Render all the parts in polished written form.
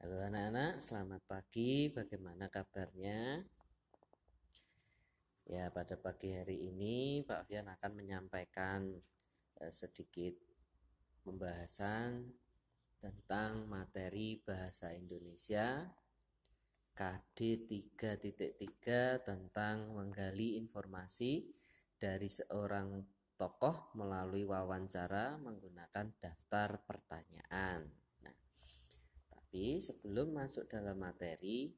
Halo anak-anak, selamat pagi. Bagaimana kabarnya? Ya, pada pagi hari ini Pak Fian akan menyampaikan sedikit pembahasan tentang materi bahasa Indonesia KD 3.3 tentang menggali informasi dari seorang tokoh melalui wawancara menggunakan daftar pertanyaan. Nah, tapi sebelum masuk dalam materi,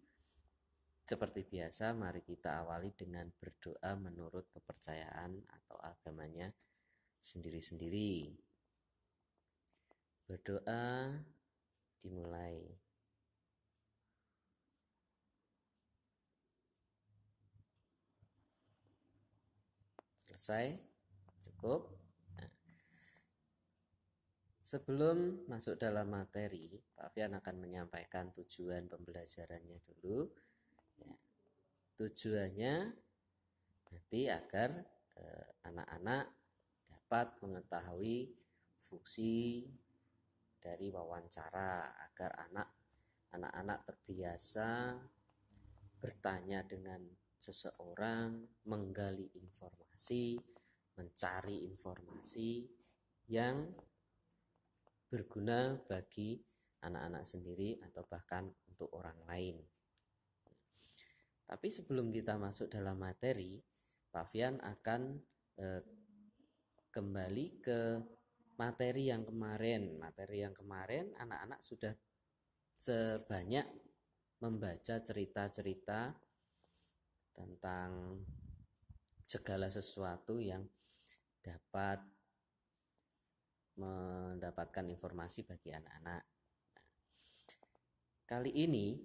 seperti biasa, mari kita awali dengan berdoa menurut kepercayaan atau agamanya sendiri-sendiri. Berdoa dimulai. Selesai? Cukup? Nah, sebelum masuk dalam materi, Pak Fian akan menyampaikan tujuan pembelajarannya dulu. Ya, tujuannya nanti agar anak-anak dapat mengetahui fungsi dari wawancara agar anak-anak terbiasa bertanya dengan seseorang, menggali informasi, mencari informasi yang berguna bagi anak-anak sendiri atau bahkan untuk orang lain. Tapi sebelum kita masuk dalam materi, Pak Fian akan kembali ke materi yang kemarin. Materi yang kemarin anak-anak sudah sebanyak membaca cerita-cerita tentang segala sesuatu yang dapat mendapatkan informasi bagi anak-anak. Kali ini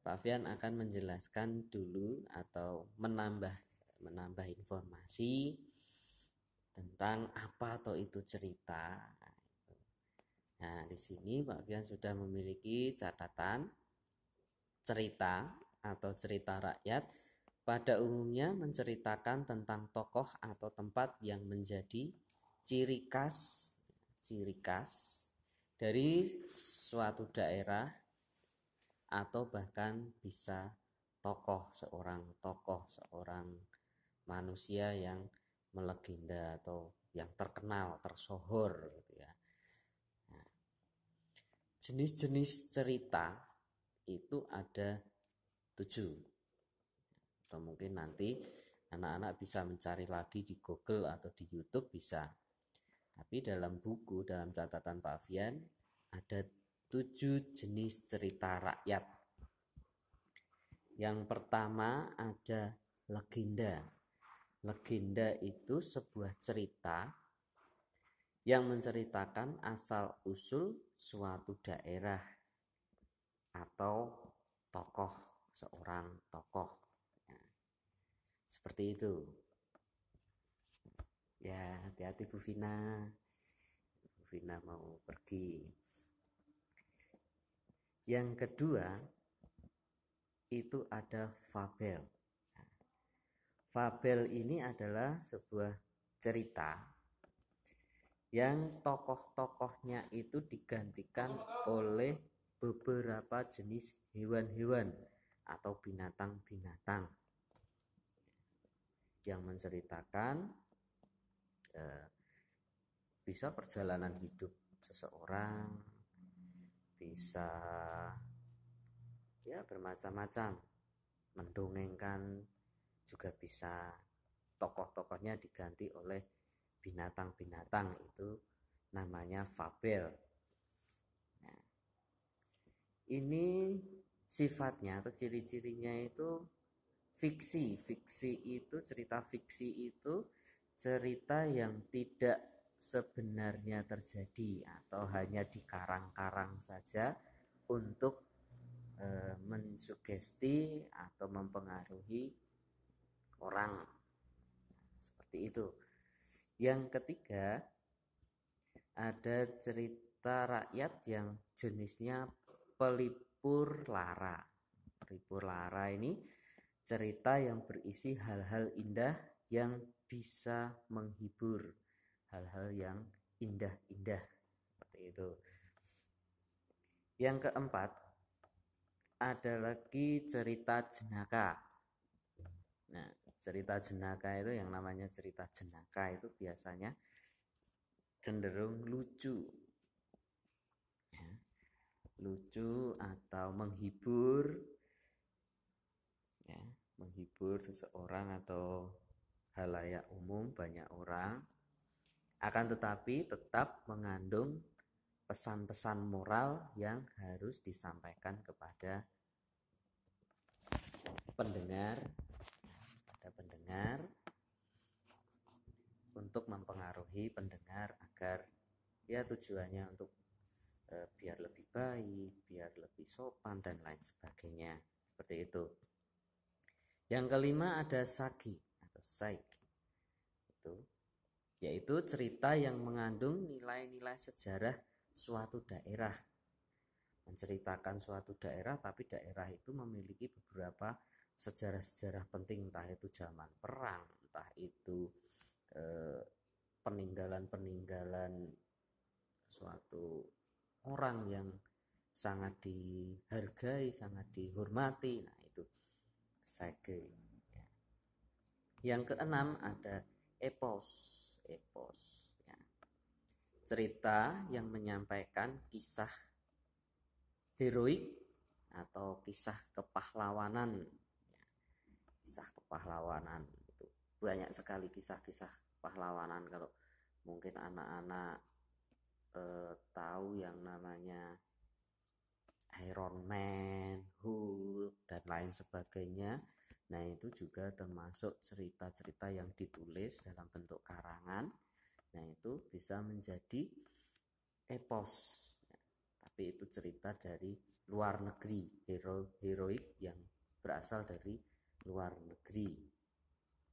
Pak Fian akan menjelaskan dulu atau menambah informasi tentang apa atau itu cerita. Nah, di sini Pak Fian sudah memiliki catatan cerita atau cerita rakyat pada umumnya menceritakan tentang tokoh atau tempat yang menjadi ciri khas dari suatu daerah atau bahkan bisa seorang manusia yang melegenda atau yang terkenal, tersohor gitu ya. Nah, jenis-jenis cerita itu ada 7, atau mungkin nanti anak-anak bisa mencari lagi di Google atau di YouTube bisa. Tapi dalam buku, dalam catatan Pak Fian ada 7 jenis cerita rakyat. Yang pertama ada legenda. Legenda itu sebuah cerita yang menceritakan asal-usul suatu daerah atau seorang tokoh. Nah, seperti itu. Ya, hati-hati Bu Vina. Bu Vina mau pergi. Yang kedua itu ada fabel. Fabel ini adalah sebuah cerita yang tokoh-tokohnya itu digantikan oleh beberapa jenis hewan-hewan atau binatang-binatang yang menceritakan bisa perjalanan hidup seseorang, bisa ya bermacam-macam, mendongengkan juga bisa. Tokoh-tokohnya diganti oleh binatang-binatang, itu namanya fabel. Nah, ini sifatnya atau ciri-cirinya itu fiksi. Cerita fiksi itu cerita yang tidak sebenarnya terjadi atau hanya dikarang-karang saja untuk mensugesti atau mempengaruhi orang. Seperti itu. Yang ketiga ada cerita rakyat yang jenisnya pelipur lara. Pelipur lara ini cerita yang berisi hal-hal indah yang bisa menghibur hal-hal yang indah-indah seperti itu. Yang keempat, ada lagi cerita jenaka. Nah, cerita jenaka itu, yang namanya cerita jenaka itu biasanya cenderung lucu, ya, lucu atau menghibur, ya, menghibur seseorang atau halayak umum, banyak orang, akan tetapi tetap mengandung pesan-pesan moral yang harus disampaikan kepada pendengar, untuk mempengaruhi pendengar agar ya tujuannya untuk biar lebih baik, biar lebih sopan dan lain sebagainya, seperti itu. Yang kelima ada sagi atau saik, itu yaitu cerita yang mengandung nilai-nilai sejarah suatu daerah, menceritakan suatu daerah, tapi daerah itu memiliki beberapa sejarah-sejarah penting, entah itu zaman perang, entah itu peninggalan-peninggalan suatu orang yang sangat dihargai, sangat dihormati. Nah, itu sage. Yang keenam ada epos. Ya. Cerita yang menyampaikan kisah heroik atau kisah kepahlawanan. Kisah kepahlawanan itu banyak sekali kisah-kisah pahlawanan. Kalau mungkin anak-anak tahu yang namanya Iron Man, Hulk, dan lain sebagainya. Nah, itu juga termasuk cerita-cerita yang ditulis dalam bentuk karangan. Nah, itu bisa menjadi epos. Tapi itu cerita dari luar negeri, heroik yang berasal dari luar negeri.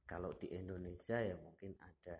Kalau di Indonesia ya mungkin ada